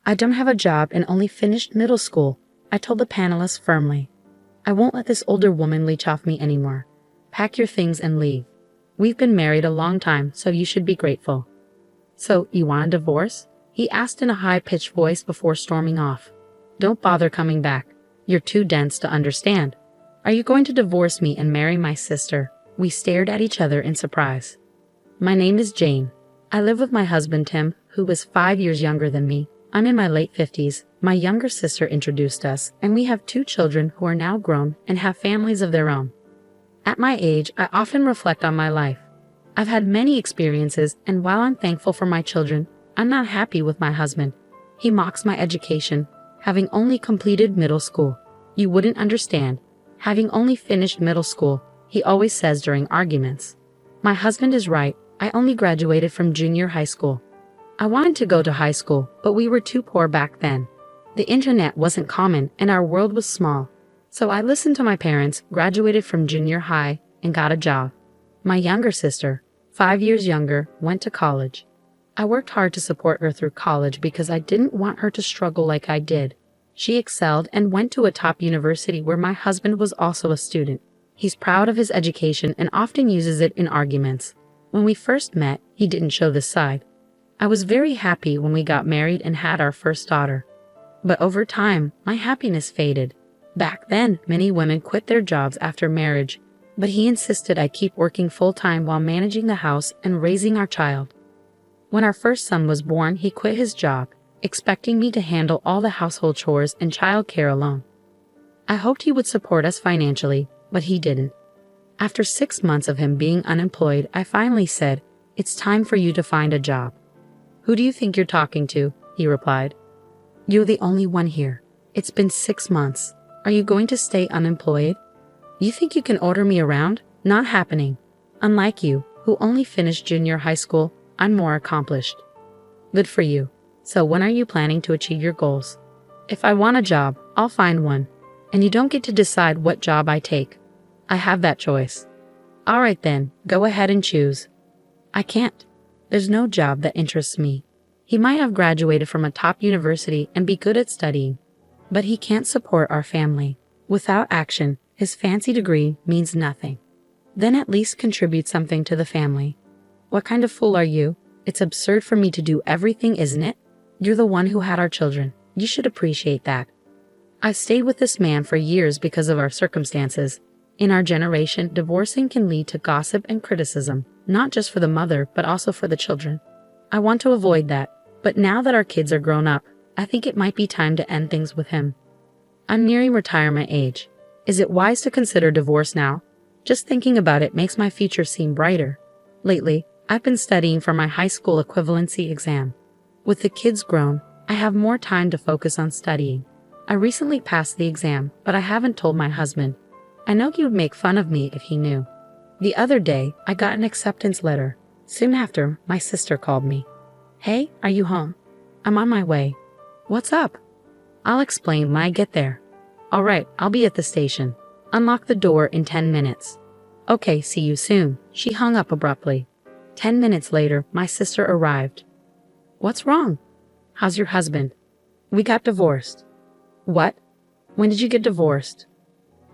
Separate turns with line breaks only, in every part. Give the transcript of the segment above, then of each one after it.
I don't have a job and only finished middle school, I told the panelists firmly. I won't let this older woman leech off me anymore. Pack your things and leave. We've been married a long time, so you should be grateful. So, you want a divorce? He asked in a high-pitched voice before storming off. Don't bother coming back. You're too dense to understand. Are you going to divorce me and marry my sister? We stared at each other in surprise. My name is Jane. I live with my husband Tim, who is 5 years younger than me. I'm in my late 50s. My younger sister introduced us, and we have 2 children who are now grown and have families of their own. At my age, I often reflect on my life. I've had many experiences, and while I'm thankful for my children, I'm not happy with my husband. He mocks my education, having only completed middle school. You wouldn't understand. Having only finished middle school, he always says during arguments. My husband is right. I only graduated from junior high school. I wanted to go to high school, but we were too poor back then. The internet wasn't common and our world was small. So I listened to my parents, graduated from junior high, and got a job. My younger sister, 5 years younger, went to college. I worked hard to support her through college because I didn't want her to struggle like I did. She excelled and went to a top university where my husband was also a student. He's proud of his education and often uses it in arguments. When we first met, he didn't show this side. I was very happy when we got married and had our first daughter. But over time, my happiness faded. Back then, many women quit their jobs after marriage, but he insisted I keep working full-time while managing the house and raising our child. When our first son was born, he quit his job, expecting me to handle all the household chores and childcare alone. I hoped he would support us financially, but he didn't. After 6 months of him being unemployed, I finally said, "It's time for you to find a job." "Who do you think you're talking to?" he replied. "You're the only one here. It's been 6 months. Are you going to stay unemployed? You think you can order me around? Not happening. Unlike you, who only finished junior high school, I'm more accomplished." "Good for you. So when are you planning to achieve your goals?" "If I want a job, I'll find one. And you don't get to decide what job I take. I have that choice." "All right then, go ahead and choose." "I can't. There's no job that interests me. He might have graduated from a top university and be good at studying, but he can't support our family. Without action, his fancy degree means nothing. Then at least contribute something to the family." "What kind of fool are you? It's absurd for me to do everything, isn't it? You're the one who had our children. You should appreciate that." I stayed with this man for years because of our circumstances. In our generation, divorcing can lead to gossip and criticism, not just for the mother, but also for the children. I want to avoid that, but now that our kids are grown up, I think it might be time to end things with him. I'm nearing retirement age. Is it wise to consider divorce now? Just thinking about it makes my future seem brighter. Lately, I've been studying for my high school equivalency exam. With the kids grown, I have more time to focus on studying. I recently passed the exam, but I haven't told my husband. I know he would make fun of me if he knew. The other day, I got an acceptance letter. Soon after, my sister called me. "Hey, are you home?" "I'm on my way." "What's up?" "I'll explain when I get there." "All right, I'll be at the station. Unlock the door in 10 minutes. "Okay, see you soon." She hung up abruptly. 10 minutes later, my sister arrived. "What's wrong?" "How's your husband?" "We got divorced." "What? When did you get divorced?"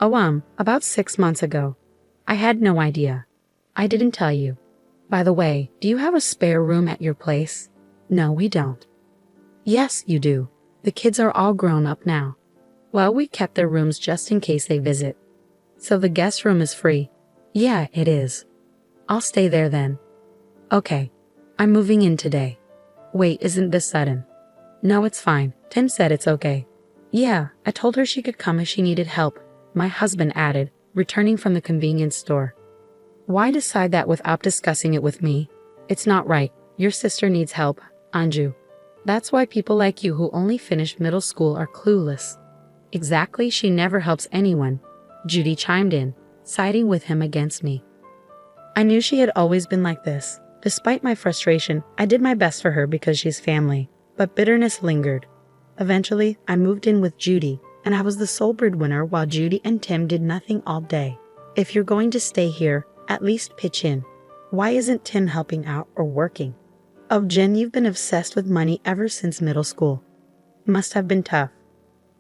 "Oh, about 6 months ago." "I had no idea. I didn't tell you. By the way, do you have a spare room at your place?" "No, we don't." "Yes, you do. The kids are all grown up now." "Well, we kept their rooms just in case they visit." "So the guest room is free?" "Yeah, it is." "I'll stay there then." "Okay. I'm moving in today." "Wait, isn't this sudden?" "No, it's fine. Tim said it's okay." "Yeah, I told her she could come if she needed help," my husband added, returning from the convenience store. "Why decide that without discussing it with me? It's not right. Your sister needs help, Anju. That's why people like you who only finished middle school are clueless." "Exactly, she never helps anyone," Judy chimed in, siding with him against me. I knew she had always been like this. Despite my frustration, I did my best for her because she's family, but bitterness lingered. Eventually, I moved in with Judy, and I was the sole breadwinner while Judy and Tim did nothing all day. If you're going to stay here, at least pitch in. Why isn't Tim helping out or working? "Oh, Jen, you've been obsessed with money ever since middle school. Must have been tough.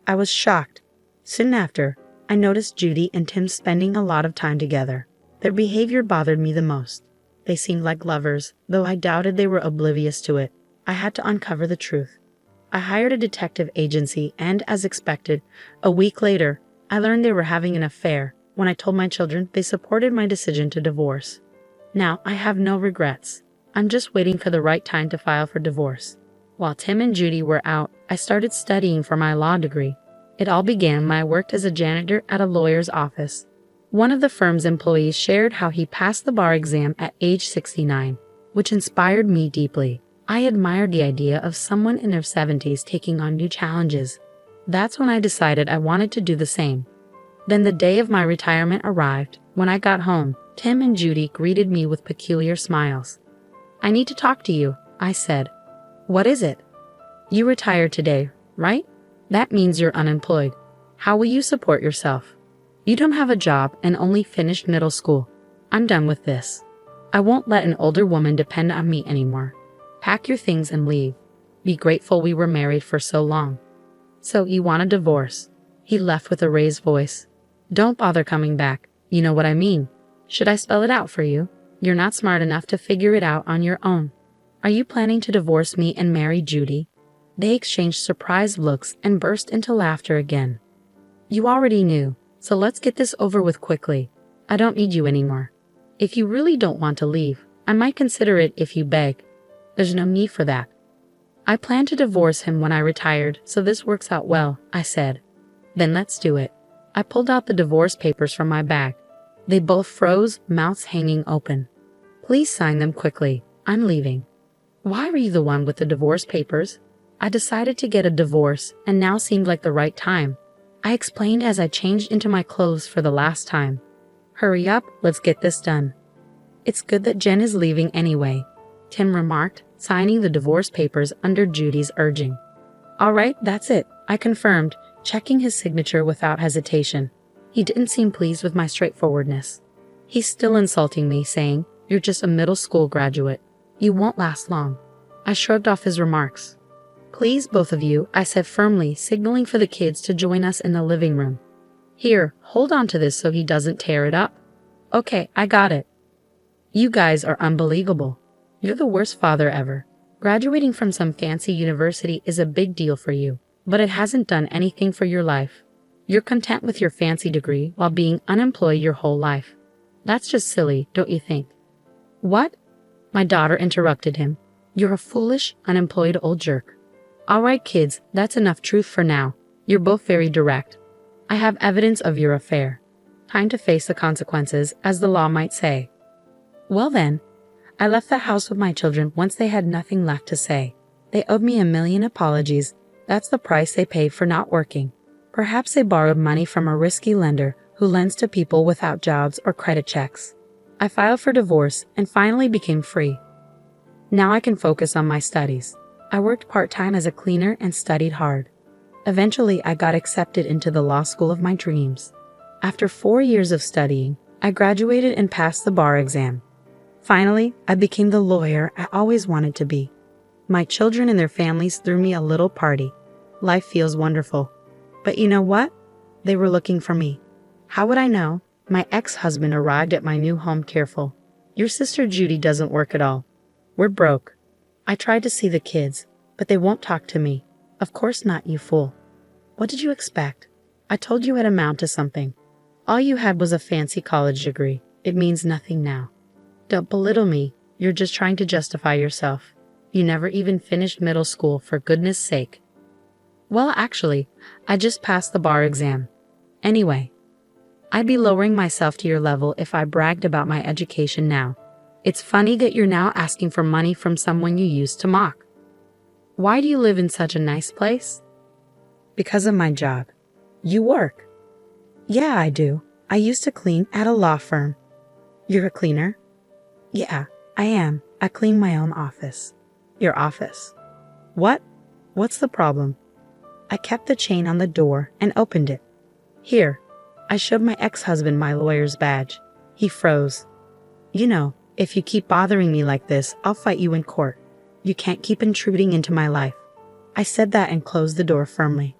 I was shocked. Soon after, I noticed Judy and Tim spending a lot of time together. Their behavior bothered me the most. They seemed like lovers, though I doubted they were oblivious to it. I had to uncover the truth. I hired a detective agency and, as expected, a week later, I learned they were having an affair. When I told my children, they supported my decision to divorce. Now, I have no regrets. I'm just waiting for the right time to file for divorce. While Tim and Judy were out, I started studying for my law degree. It all began when I worked as a janitor at a lawyer's office. One of the firm's employees shared how he passed the bar exam at age 69, which inspired me deeply. I admired the idea of someone in their 70s taking on new challenges. That's when I decided I wanted to do the same. Then the day of my retirement arrived. When I got home, Tim and Judy greeted me with peculiar smiles. "I need to talk to you," I said. "What is it?" "You retired today, right? That means you're unemployed. How will you support yourself? You don't have a job and only finished middle school. I'm done with this. I won't let an older woman depend on me anymore. Pack your things and leave. Be grateful we were married for so long." "So you want a divorce?" He left with a raised voice. "Don't bother coming back. You know what I mean. Should I spell it out for you? You're not smart enough to figure it out on your own. Are you planning to divorce me and marry Judy?" They exchanged surprised looks and burst into laughter again. "You already knew, so let's get this over with quickly. I don't need you anymore. If you really don't want to leave, I might consider it if you beg. There's no need for that." "I plan to divorce him when I retired, so this works out well," I said. "Then let's do it." I pulled out the divorce papers from my bag. They both froze, mouths hanging open. "Please sign them quickly. I'm leaving." "Why were you the one with the divorce papers?" I decided to get a divorce, and now seemed like the right time. I explained as I changed into my clothes for the last time. "Hurry up, let's get this done." "It's good that Jen is leaving anyway," Tim remarked, signing the divorce papers under Judy's urging. "All right, that's it," I confirmed, checking his signature without hesitation. He didn't seem pleased with my straightforwardness. He's still insulting me, saying, "You're just a middle school graduate. You won't last long." I shrugged off his remarks. "Please, both of you," I said firmly, signaling for the kids to join us in the living room. "Here, hold on to this so he doesn't tear it up." "Okay, I got it." "You guys are unbelievable. You're the worst father ever. Graduating from some fancy university is a big deal for you, but it hasn't done anything for your life. You're content with your fancy degree while being unemployed your whole life. That's just silly, don't you think?" "What?" My daughter interrupted him. "You're a foolish, unemployed old jerk." "All right, kids, that's enough truth for now. You're both very direct. I have evidence of your affair. Time to face the consequences, as the law might say." Well then, I left the house with my children once they had nothing left to say. They owed me 1,000,000 apologies. That's the price they paid for not working. Perhaps they borrowed money from a risky lender who lends to people without jobs or credit checks. I filed for divorce and finally became free. Now I can focus on my studies. I worked part-time as a cleaner and studied hard. Eventually, I got accepted into the law school of my dreams. After 4 years of studying, I graduated and passed the bar exam. Finally, I became the lawyer I always wanted to be. My children and their families threw me a little party. Life feels wonderful. But you know what? They were looking for me. How would I know? My ex-husband arrived at my new home tearful. "Your sister Judy doesn't work at all. We're broke." I tried to see the kids, but they won't talk to me. "Of course not, you fool. What did you expect? I told you it amounted to something. All you had was a fancy college degree. It means nothing now. Don't belittle me. You're just trying to justify yourself. You never even finished middle school, for goodness sake." "Well, actually, I just passed the bar exam. Anyway, I'd be lowering myself to your level if I bragged about my education now. It's funny that you're now asking for money from someone you used to mock. Why do you live in such a nice place?" "Because of my job." "You work?" "Yeah, I do. I used to clean at a law firm." "You're a cleaner?" "Yeah, I am. I clean my own office." "Your office? What? What's the problem?" I kept the chain on the door and opened it. "Here." I showed my ex-husband my lawyer's badge. He froze. "You know, if you keep bothering me like this, I'll fight you in court. You can't keep intruding into my life." I said that and closed the door firmly.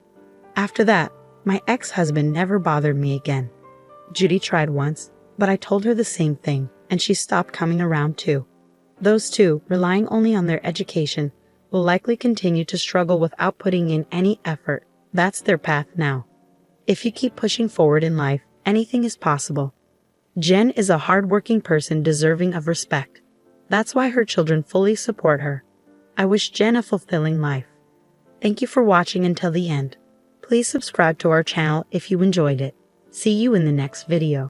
After that, my ex-husband never bothered me again. Judy tried once, but I told her the same thing, and she stopped coming around too. Those two, relying only on their education, will likely continue to struggle without putting in any effort. That's their path now. If you keep pushing forward in life, anything is possible. Jen is a hardworking person deserving of respect. That's why her children fully support her. I wish Jen a fulfilling life. Thank you for watching until the end. Please subscribe to our channel if you enjoyed it. See you in the next video.